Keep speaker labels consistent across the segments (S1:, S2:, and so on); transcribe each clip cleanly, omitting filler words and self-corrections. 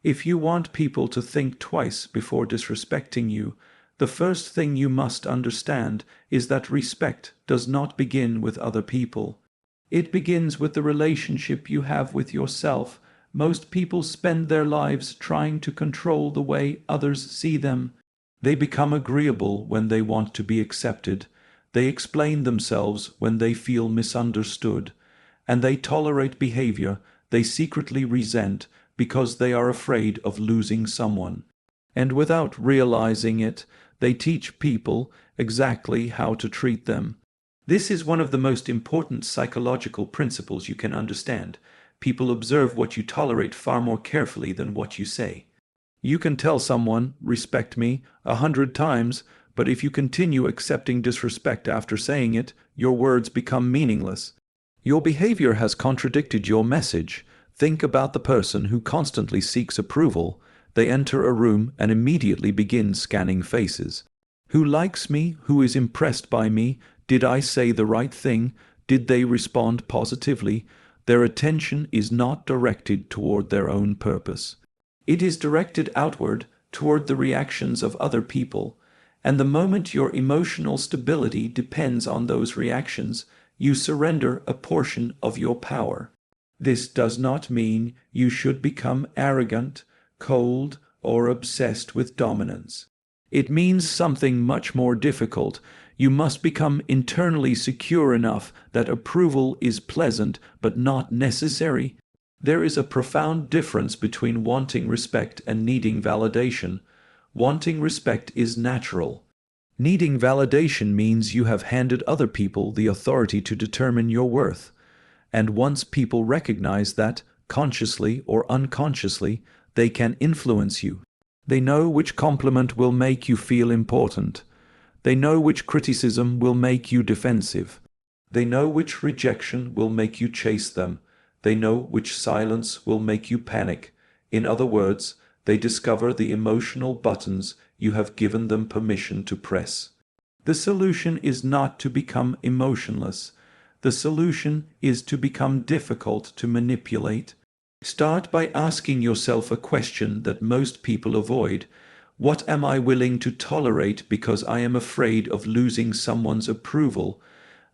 S1: If you want people to think twice before disrespecting you, the first thing you must understand is that respect does not begin with other people. It begins with the relationship you have with yourself. Most people spend their lives trying to control the way others see them. They become agreeable when they want to be accepted. They explain themselves when they feel misunderstood. And they tolerate behavior they secretly resent because they are afraid of losing someone. And without realizing it, they teach people exactly how to treat them. This is one of the most important psychological principles you can understand. People observe what you tolerate far more carefully than what you say. You can tell someone, "Respect me," 100 times, but if you continue accepting disrespect after saying it, your words become meaningless. Your behavior has contradicted your message. Think about the person who constantly seeks approval. They enter a room and immediately begin scanning faces. Who likes me? Who is impressed by me? Did I say the right thing? Did they respond positively? Their attention is not directed toward their own purpose. It is directed outward, toward the reactions of other people. And the moment your emotional stability depends on those reactions, you surrender a portion of your power. This does not mean you should become arrogant, cold, or obsessed with dominance. It means something much more difficult. You must become internally secure enough that approval is pleasant but not necessary. There is a profound difference between wanting respect and needing validation. Wanting respect is natural. Needing validation means you have handed other people the authority to determine your worth. And once people recognize that, consciously or unconsciously, they can influence you. They know which compliment will make you feel important. They know which criticism will make you defensive. They know which rejection will make you chase them. They know which silence will make you panic. In other words, they discover the emotional buttons you have given them permission to press. The solution is not to become emotionless. The solution is to become difficult to manipulate. Start by asking yourself a question that most people avoid. What am I willing to tolerate because I am afraid of losing someone's approval?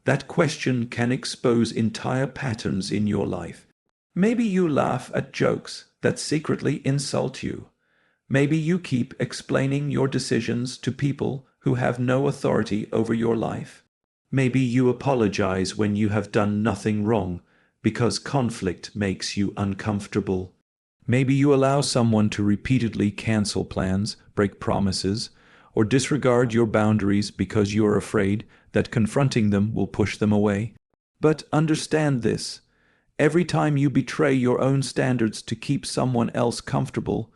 S1: That question can expose entire patterns in your life. Maybe you laugh at jokes that secretly insult you. Maybe you keep explaining your decisions to people who have no authority over your life. Maybe you apologize when you have done nothing wrong because conflict makes you uncomfortable. Maybe you allow someone to repeatedly cancel plans, break promises, or disregard your boundaries because you are afraid that confronting them will push them away. But understand this: every time you betray your own standards to keep someone else comfortable,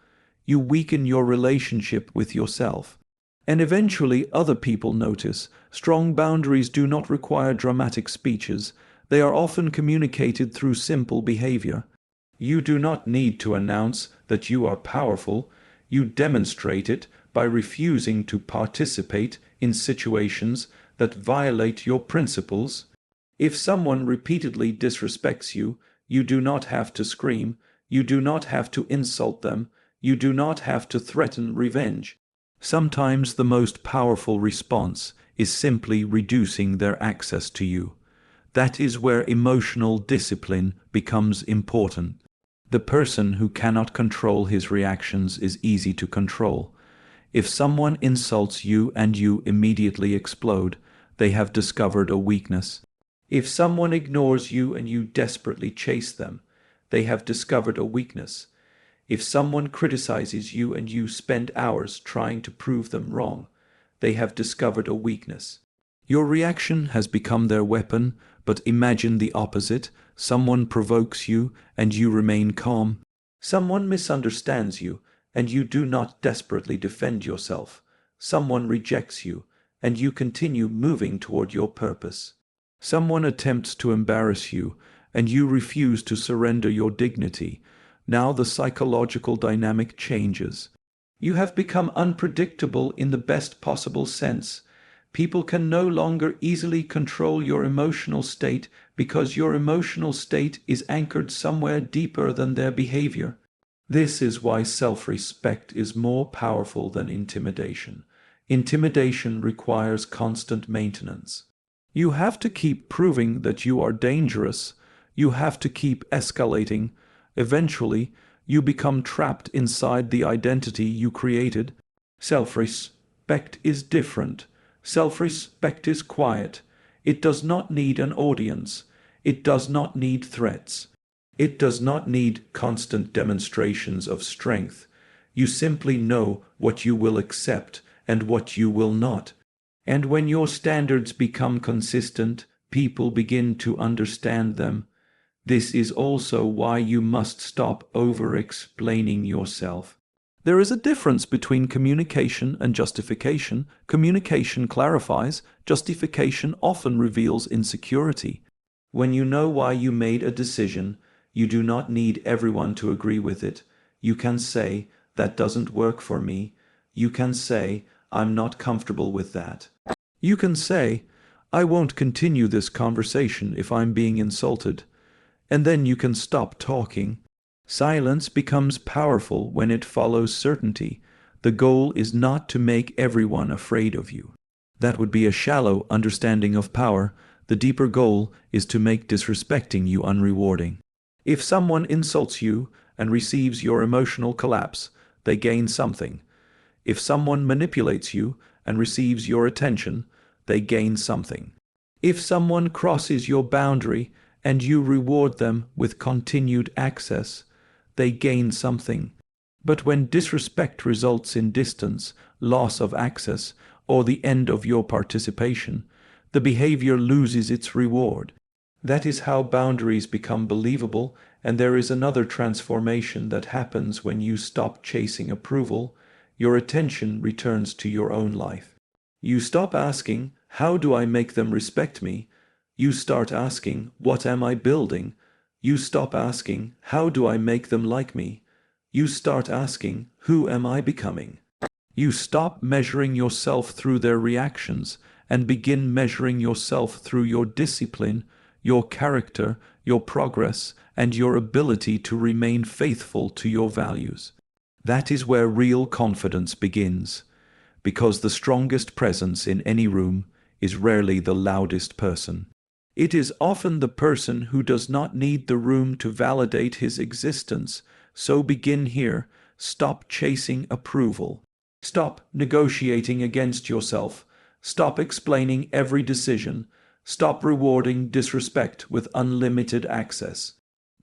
S1: you weaken your relationship with yourself. And eventually other people notice. Strong boundaries do not require dramatic speeches. They are often communicated through simple behavior. You do not need to announce that you are powerful. You demonstrate it by refusing to participate in situations that violate your principles. If someone repeatedly disrespects you, you do not have to scream. You do not have to insult them. You do not have to threaten revenge. Sometimes the most powerful response is simply reducing their access to you. That is where emotional discipline becomes important. The person who cannot control his reactions is easy to control. If someone insults you and you immediately explode, they have discovered a weakness. If someone ignores you and you desperately chase them, they have discovered a weakness. If someone criticizes you and you spend hours trying to prove them wrong, they have discovered a weakness. Your reaction has become their weapon, but imagine the opposite. Someone provokes you and you remain calm. Someone misunderstands you and you do not desperately defend yourself. Someone rejects you and you continue moving toward your purpose. Someone attempts to embarrass you and you refuse to surrender your dignity. Now the psychological dynamic changes. You have become unpredictable in the best possible sense. People can no longer easily control your emotional state because your emotional state is anchored somewhere deeper than their behavior. This is why self-respect is more powerful than intimidation. Intimidation requires constant maintenance. You have to keep proving that you are dangerous. You have to keep escalating. Eventually, you become trapped inside the identity you created. Self-respect is different. Self-respect is quiet. It does not need an audience. It does not need threats. It does not need constant demonstrations of strength. You simply know what you will accept and what you will not. And when your standards become consistent, people begin to understand them. This is also why you must stop over-explaining yourself. There is a difference between communication and justification. Communication clarifies, justification often reveals insecurity. When you know why you made a decision, you do not need everyone to agree with it. You can say, "That doesn't work for me." You can say, "I'm not comfortable with that." You can say, "I won't continue this conversation if I'm being insulted." And then you can stop talking. Silence becomes powerful when it follows certainty. The goal is not to make everyone afraid of you. That would be a shallow understanding of power. The deeper goal is to make disrespecting you unrewarding. If someone insults you and receives your emotional collapse, they gain something. If someone manipulates you and receives your attention, they gain something. If someone crosses your boundary and you reward them with continued access, they gain something. But when disrespect results in distance, loss of access, or the end of your participation, the behavior loses its reward. That is how boundaries become believable, and there is another transformation that happens when you stop chasing approval. Your attention returns to your own life. You stop asking, "How do I make them respect me?" You start asking, "What am I building?" You stop asking, "How do I make them like me?" You start asking, "Who am I becoming?" You stop measuring yourself through their reactions and begin measuring yourself through your discipline, your character, your progress, and your ability to remain faithful to your values. That is where real confidence begins, because the strongest presence in any room is rarely the loudest person. It is often the person who does not need the room to validate his existence. So begin here. Stop chasing approval. Stop negotiating against yourself. Stop explaining every decision. Stop rewarding disrespect with unlimited access.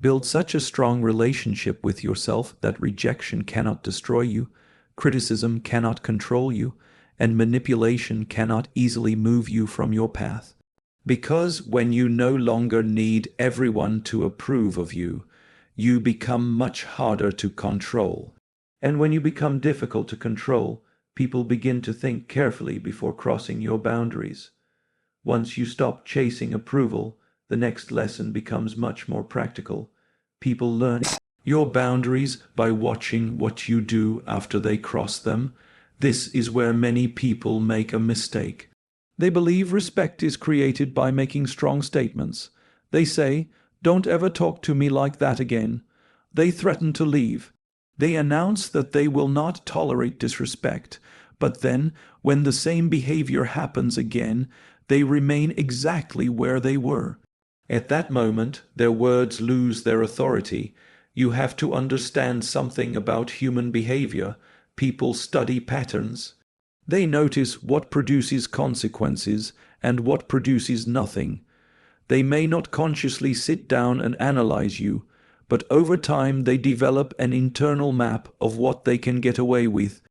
S1: Build such a strong relationship with yourself that rejection cannot destroy you, criticism cannot control you, and manipulation cannot easily move you from your path. Because when you no longer need everyone to approve of you, you become much harder to control. And when you become difficult to control, people begin to think carefully before crossing your boundaries. Once you stop chasing approval, the next lesson becomes much more practical. People learn your boundaries by watching what you do after they cross them. This is where many people make a mistake. They believe respect is created by making strong statements. They say, "Don't ever talk to me like that again." They threaten to leave. They announce that they will not tolerate disrespect. But then, when the same behavior happens again, they remain exactly where they were. At that moment, their words lose their authority. You have to understand something about human behavior. People study patterns. They notice what produces consequences and what produces nothing. They may not consciously sit down and analyze you, but over time they develop an internal map of what they can get away with.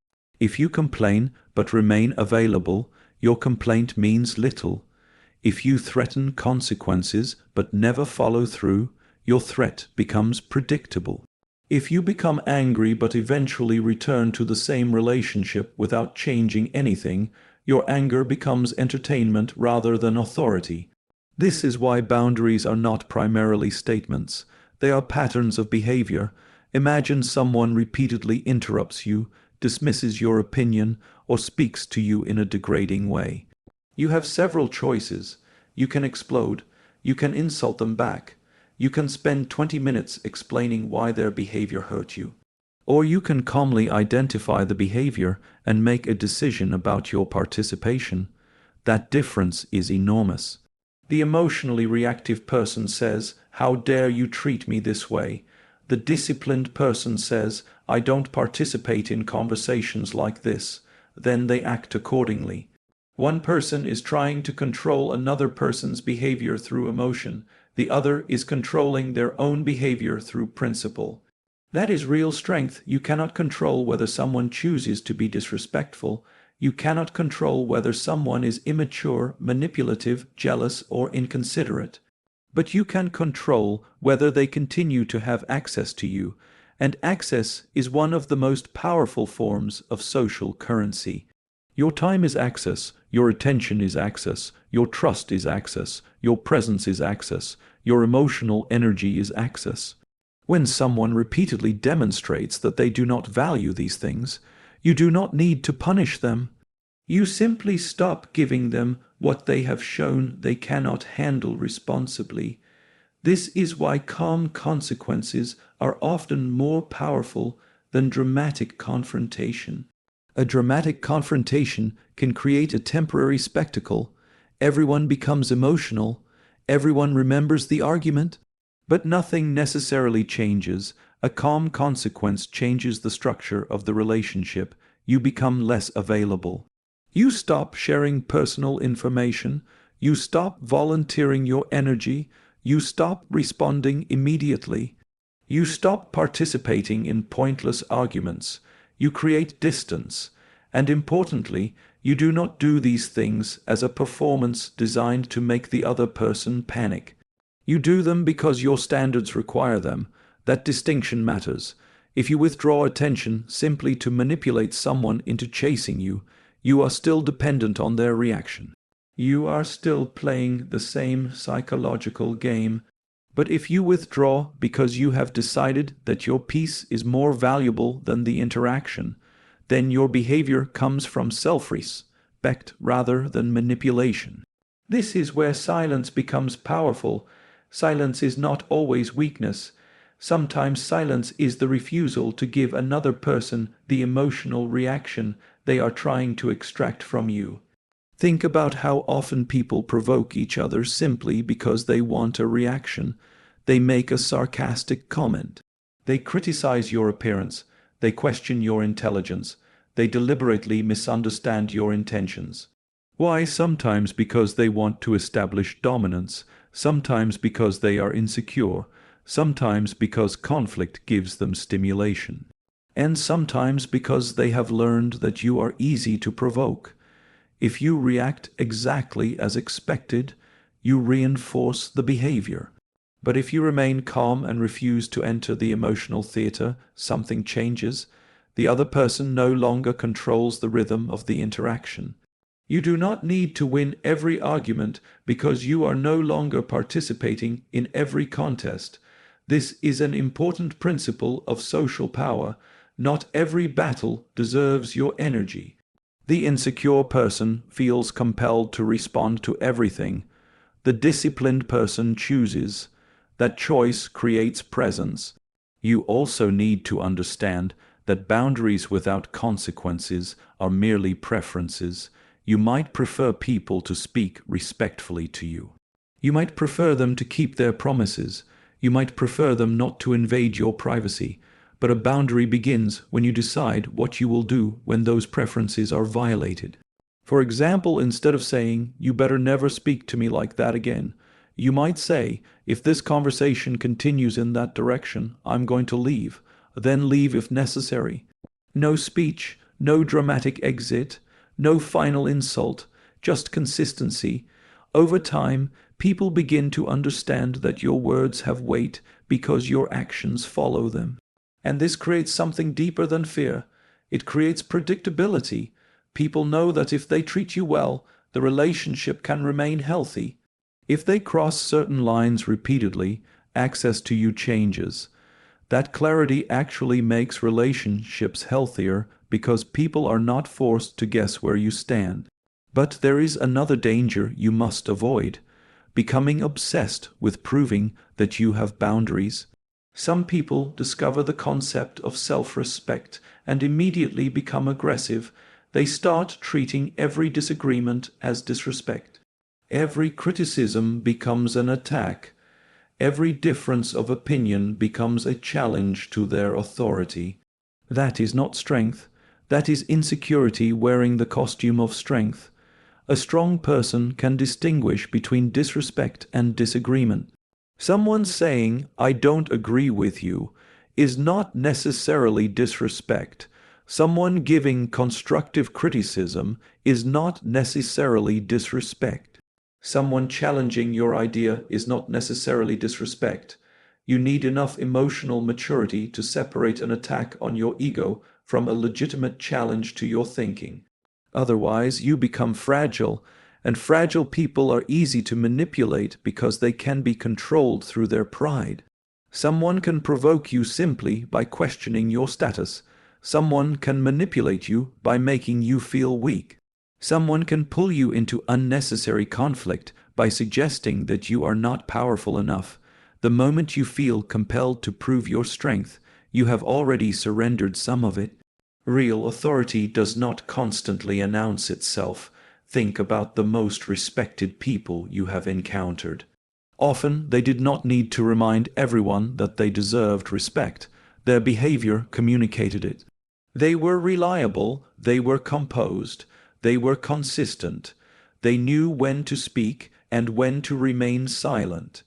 S1: If you complain but remain available, your complaint means little. If you threaten consequences but never follow through, your threat becomes predictable. If you become angry but eventually return to the same relationship without changing anything, your anger becomes entertainment rather than authority. This is why boundaries are not primarily statements. They are patterns of behavior. Imagine someone repeatedly interrupts you, dismisses your opinion, or speaks to you in a degrading way. You have several choices. You can explode. You can insult them back. You can spend 20 minutes explaining why their behavior hurt you. Or you can calmly identify the behavior and make a decision about your participation. That difference is enormous. The emotionally reactive person says, "How dare you treat me this way?" The disciplined person says, "I don't participate in conversations like this." Then they act accordingly. One person is trying to control another person's behavior through emotion. The other is controlling their own behavior through principle. That is real strength. You cannot control whether someone chooses to be disrespectful. You cannot control whether someone is immature, manipulative, jealous, or inconsiderate. But you can control whether they continue to have access to you, and access is one of the most powerful forms of social currency. Your time is access, your attention is access, your trust is access, your presence is access, your emotional energy is access. When someone repeatedly demonstrates that they do not value these things, you do not need to punish them. You simply stop giving them what they have shown they cannot handle responsibly. This is why calm consequences are often more powerful than dramatic confrontation. A dramatic confrontation can create a temporary spectacle. Everyone becomes emotional. Everyone remembers the argument. But nothing necessarily changes. A calm consequence changes the structure of the relationship. You become less available. You stop sharing personal information. You stop volunteering your energy. You stop responding immediately. You stop participating in pointless arguments. You create distance. And importantly, you do not do these things as a performance designed to make the other person panic. You do them because your standards require them. That distinction matters. If you withdraw attention simply to manipulate someone into chasing you, you are still dependent on their reaction. You are still playing the same psychological game. But if you withdraw because you have decided that your peace is more valuable than the interaction, then your behavior comes from self-respect rather than manipulation. This is where silence becomes powerful. Silence is not always weakness. Sometimes silence is the refusal to give another person the emotional reaction they are trying to extract from you. Think about how often people provoke each other simply because they want a reaction. They make a sarcastic comment. They criticize your appearance. They question your intelligence. They deliberately misunderstand your intentions. Why? Sometimes because they want to establish dominance. Sometimes because they are insecure. Sometimes because conflict gives them stimulation. And sometimes because they have learned that you are easy to provoke. If you react exactly as expected, you reinforce the behavior. But if you remain calm and refuse to enter the emotional theater, something changes. The other person no longer controls the rhythm of the interaction. You do not need to win every argument because you are no longer participating in every contest. This is an important principle of social power. Not every battle deserves your energy. The insecure person feels compelled to respond to everything. The disciplined person chooses. That choice creates presence. You also need to understand that boundaries without consequences are merely preferences. You might prefer people to speak respectfully to you. You might prefer them to keep their promises. You might prefer them not to invade your privacy. But a boundary begins when you decide what you will do when those preferences are violated. For example, instead of saying, "You better never speak to me like that again," you might say, "If this conversation continues in that direction, I'm going to leave. Then leave if necessary." No speech, no dramatic exit, no final insult, just consistency. Over time, people begin to understand that your words have weight because your actions follow them. And this creates something deeper than fear. It creates predictability. People know that if they treat you well, the relationship can remain healthy. If they cross certain lines repeatedly, access to you changes. That clarity actually makes relationships healthier because people are not forced to guess where you stand. But there is another danger you must avoid: becoming obsessed with proving that you have boundaries. Some people discover the concept of self-respect and immediately become aggressive. They start treating every disagreement as disrespect. Every criticism becomes an attack. Every difference of opinion becomes a challenge to their authority. That is not strength. That is insecurity wearing the costume of strength. A strong person can distinguish between disrespect and disagreement. Someone saying, "I don't agree with you," is not necessarily disrespect. Someone giving constructive criticism is not necessarily disrespect. Someone challenging your idea is not necessarily disrespect. You need enough emotional maturity to separate an attack on your ego from a legitimate challenge to your thinking. Otherwise, you become fragile, and fragile people are easy to manipulate because they can be controlled through their pride. Someone can provoke you simply by questioning your status. Someone can manipulate you by making you feel weak. Someone can pull you into unnecessary conflict by suggesting that you are not powerful enough. The moment you feel compelled to prove your strength, you have already surrendered some of it. Real authority does not constantly announce itself. Think about the most respected people you have encountered. Often they did not need to remind everyone that they deserved respect. Their behavior communicated it. They were reliable, they were composed, they were consistent. They knew when to speak and when to remain silent.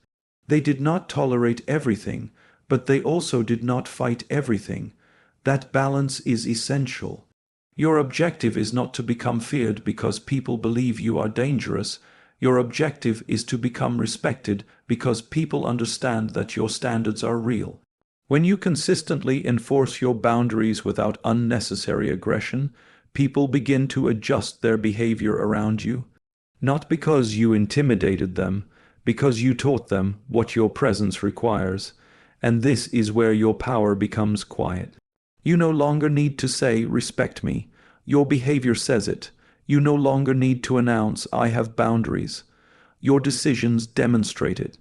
S1: They did not tolerate everything, but they also did not fight everything. That balance is essential. Your objective is not to become feared because people believe you are dangerous. Your objective is to become respected because people understand that your standards are real. When you consistently enforce your boundaries without unnecessary aggression, people begin to adjust their behavior around you. Not because you intimidated them, because you taught them what your presence requires. And this is where your power becomes quiet. You no longer need to say, "Respect me." Your behavior says it. You no longer need to announce, "I have boundaries." Your decisions demonstrate it.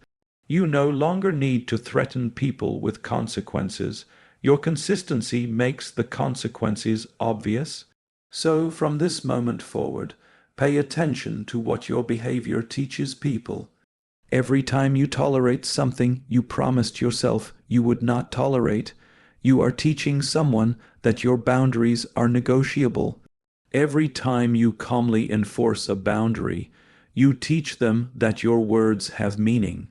S1: You no longer need to threaten people with consequences. Your consistency makes the consequences obvious. So, from this moment forward, pay attention to what your behavior teaches people. Every time you tolerate something you promised yourself you would not tolerate, you are teaching someone that your boundaries are negotiable. Every time you calmly enforce a boundary, you teach them that your words have meaning.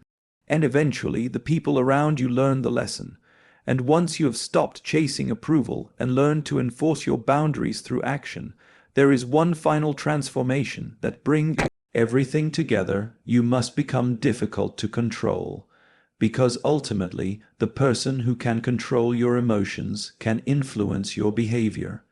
S1: And eventually, the people around you learn the lesson. And once you have stopped chasing approval and learned to enforce your boundaries through action, there is one final transformation that brings everything together. You must become difficult to control. Because ultimately, the person who can control your emotions can influence your behavior.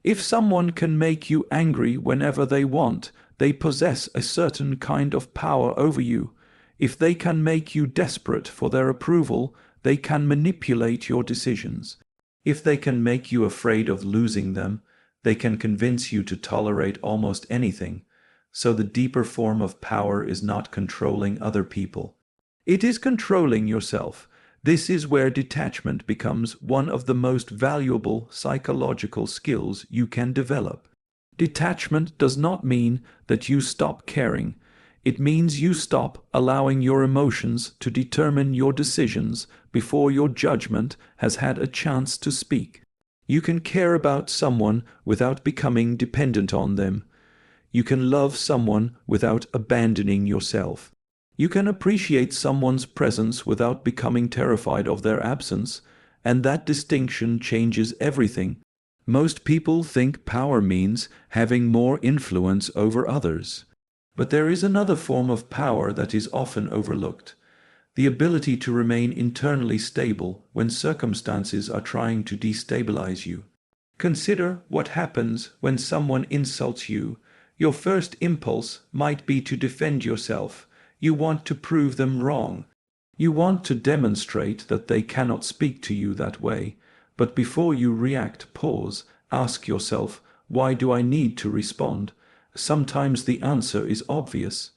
S1: If someone can make you angry whenever they want, they possess a certain kind of power over you. If they can make you desperate for their approval, they can manipulate your decisions. If they can make you afraid of losing them, they can convince you to tolerate almost anything. So the deeper form of power is not controlling other people. It is controlling yourself. This is where detachment becomes one of the most valuable psychological skills you can develop. Detachment does not mean that you stop caring. It means you stop allowing your emotions to determine your decisions before your judgment has had a chance to speak. You can care about someone without becoming dependent on them. You can love someone without abandoning yourself. You can appreciate someone's presence without becoming terrified of their absence, and that distinction changes everything. Most people think power means having more influence over others. But there is another form of power that is often overlooked: the ability to remain internally stable when circumstances are trying to destabilize you. Consider what happens when someone insults you. Your first impulse might be to defend yourself. You want to prove them wrong. You want to demonstrate that they cannot speak to you that way. But before you react, pause. Ask yourself, why do I need to respond? Sometimes the answer is obvious.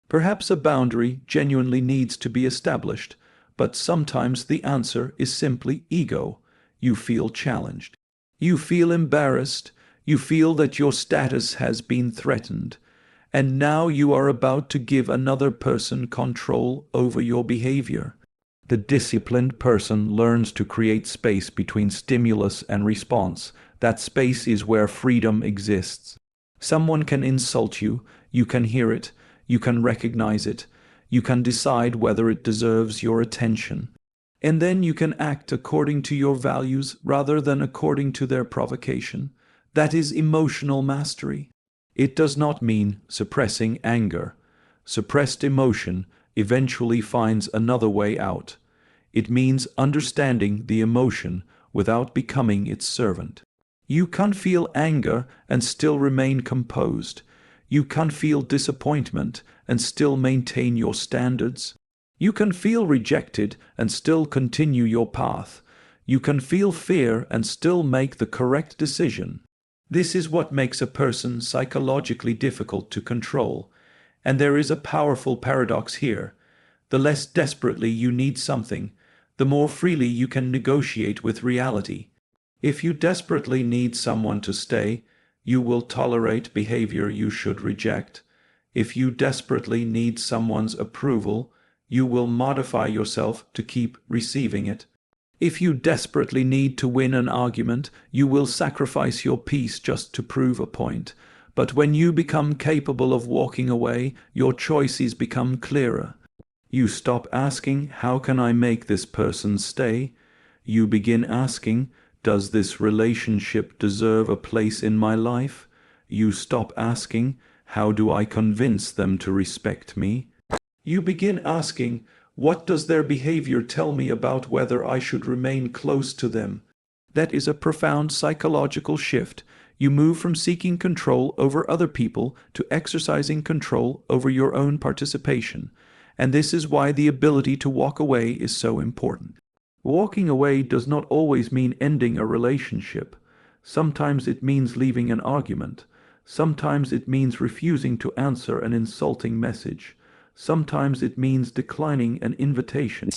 S1: Perhaps a boundary genuinely needs to be established. but sometimes the answer is simply ego. You feel challenged. You feel embarrassed. You feel that your status has been threatened. And now you are about to give another person control over your behavior. The disciplined person learns to create space between stimulus and response. That space is where freedom exists. Someone can insult you, you can hear it, you can recognize it, you can decide whether it deserves your attention. And then you can act according to your values rather than according to their provocation. That is emotional mastery. It does not mean suppressing anger. Suppressed emotion eventually finds another way out. It means understanding the emotion without becoming its servant. You can feel anger and still remain composed. You can feel disappointment and still maintain your standards. You can feel rejected and still continue your path. You can feel fear and still make the correct decision. This is what makes a person psychologically difficult to control. And there is a powerful paradox here. The less desperately you need something, the more freely you can negotiate with reality. If you desperately need someone to stay, you will tolerate behavior you should reject. If you desperately need someone's approval, you will modify yourself to keep receiving it. If you desperately need to win an argument, you will sacrifice your peace just to prove a point. But when you become capable of walking away, your choices become clearer. You stop asking, how can I make this person stay? You begin asking, does this relationship deserve a place in my life? You stop asking, how do I convince them to respect me? You begin asking, what does their behavior tell me about whether I should remain close to them? That is a profound psychological shift. You move from seeking control over other people to exercising control over your own participation. And this is why the ability to walk away is so important. Walking away does not always mean ending a relationship. Sometimes it means leaving an argument. Sometimes it means refusing to answer an insulting message. Sometimes it means declining an invitation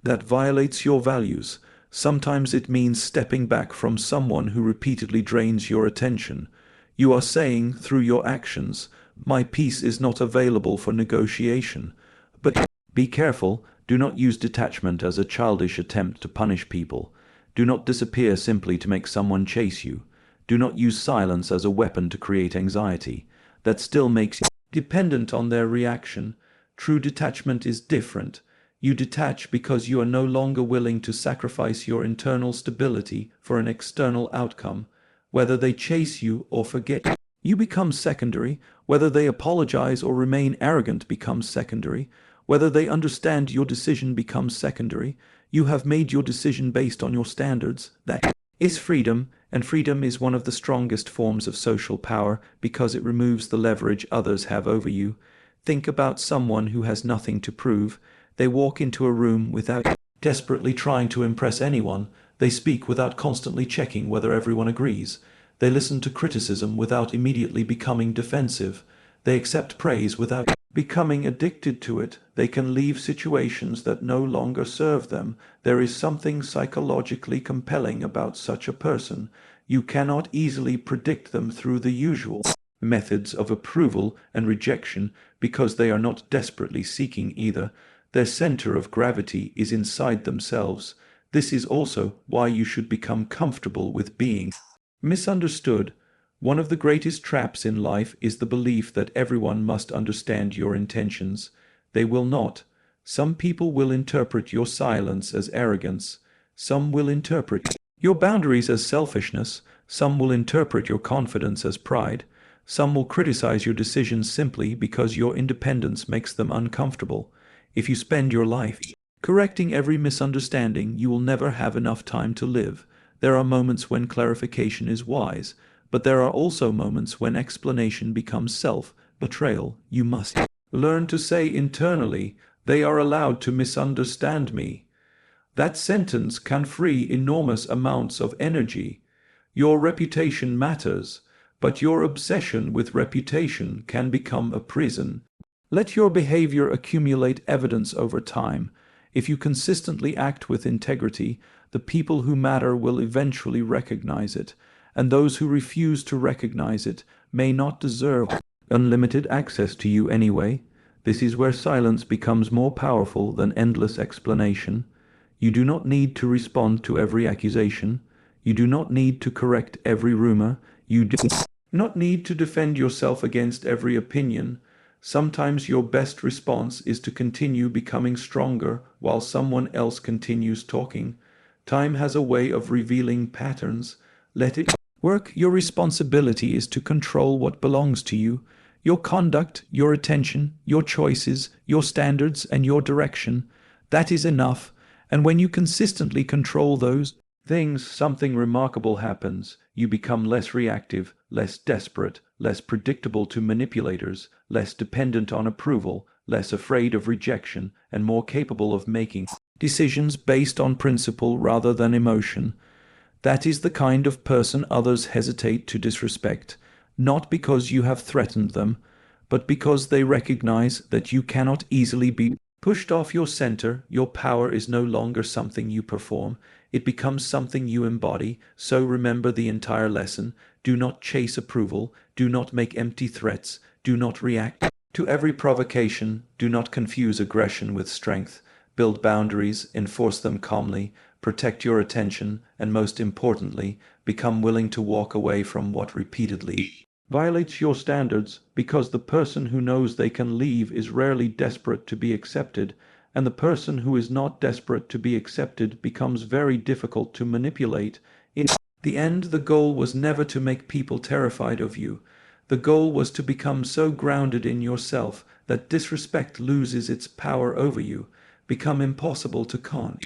S1: that violates your values. Sometimes it means stepping back from someone who repeatedly drains your attention. You are saying through your actions, my peace is not available for negotiation. But be careful, do not use detachment as a childish attempt to punish people. Do not disappear simply to make someone chase you. Do not use silence as a weapon to create anxiety. That still makes you dependent on their reaction. True detachment is different. You detach because you are no longer willing to sacrifice your internal stability for an external outcome. Whether they chase you or forget you, you become secondary. Whether they apologize or remain arrogant becomes secondary. Whether they understand your decision becomes secondary. You have made your decision based on your standards. That is freedom, and freedom is one of the strongest forms of social power because it removes the leverage others have over you. Think about someone who has nothing to prove. They walk into a room without desperately trying to impress anyone. They speak without constantly checking whether everyone agrees. They listen to criticism without immediately becoming defensive. They accept praise without becoming addicted to it. They can leave situations that no longer serve them. There is something psychologically compelling about such a person. You cannot easily predict them through the usual methods of approval and rejection because they are not desperately seeking either. Their center of gravity is inside themselves. This is also why you should become comfortable with being misunderstood. One of the greatest traps in life is the belief that everyone must understand your intentions. They will not. Some people will interpret your silence as arrogance. Some will interpret your boundaries as selfishness. Some will interpret your confidence as pride. Some will criticize your decisions simply because your independence makes them uncomfortable. If you spend your life correcting every misunderstanding, you will never have enough time to live. There are moments when clarification is wise, but there are also moments when explanation becomes self-betrayal. You must learn to say internally, they are allowed to misunderstand me. That sentence can free enormous amounts of energy. Your reputation matters, but your obsession with reputation can become a prison. Let your behavior accumulate evidence over time. If you consistently act with integrity, the people who matter will eventually recognize it, and those who refuse to recognize it may not deserve unlimited access to you anyway. This is where silence becomes more powerful than endless explanation. You do not need to respond to every accusation. You do not need to correct every rumor. You do not need to defend yourself against every opinion. Sometimes your best response is to continue becoming stronger while someone else continues talking. Time has a way of revealing patterns. Let it work. Your responsibility is to control what belongs to you. Your conduct, your attention, your choices, your standards, and your direction. That is enough. And when you consistently control those things, something remarkable happens. You become less reactive, less desperate, less predictable to manipulators, less dependent on approval, less afraid of rejection, and more capable of making decisions based on principle rather than emotion. That is the kind of person others hesitate to disrespect, not because you have threatened them, but because they recognize that you cannot easily be pushed off your center. Your power is no longer something you perform. It becomes something you embody. So remember the entire lesson. Do not chase approval. Do not make empty threats. Do not react to every provocation. Do not confuse aggression with strength. Build boundaries, enforce them calmly, protect your attention, and most importantly, become willing to walk away from what repeatedly violates your standards, because the person who knows they can leave is rarely desperate to be accepted, and the person who is not desperate to be accepted becomes very difficult to manipulate. In the end, the goal was never to make people terrified of you. The goal was to become so grounded in yourself that disrespect loses its power over you, become impossible to con.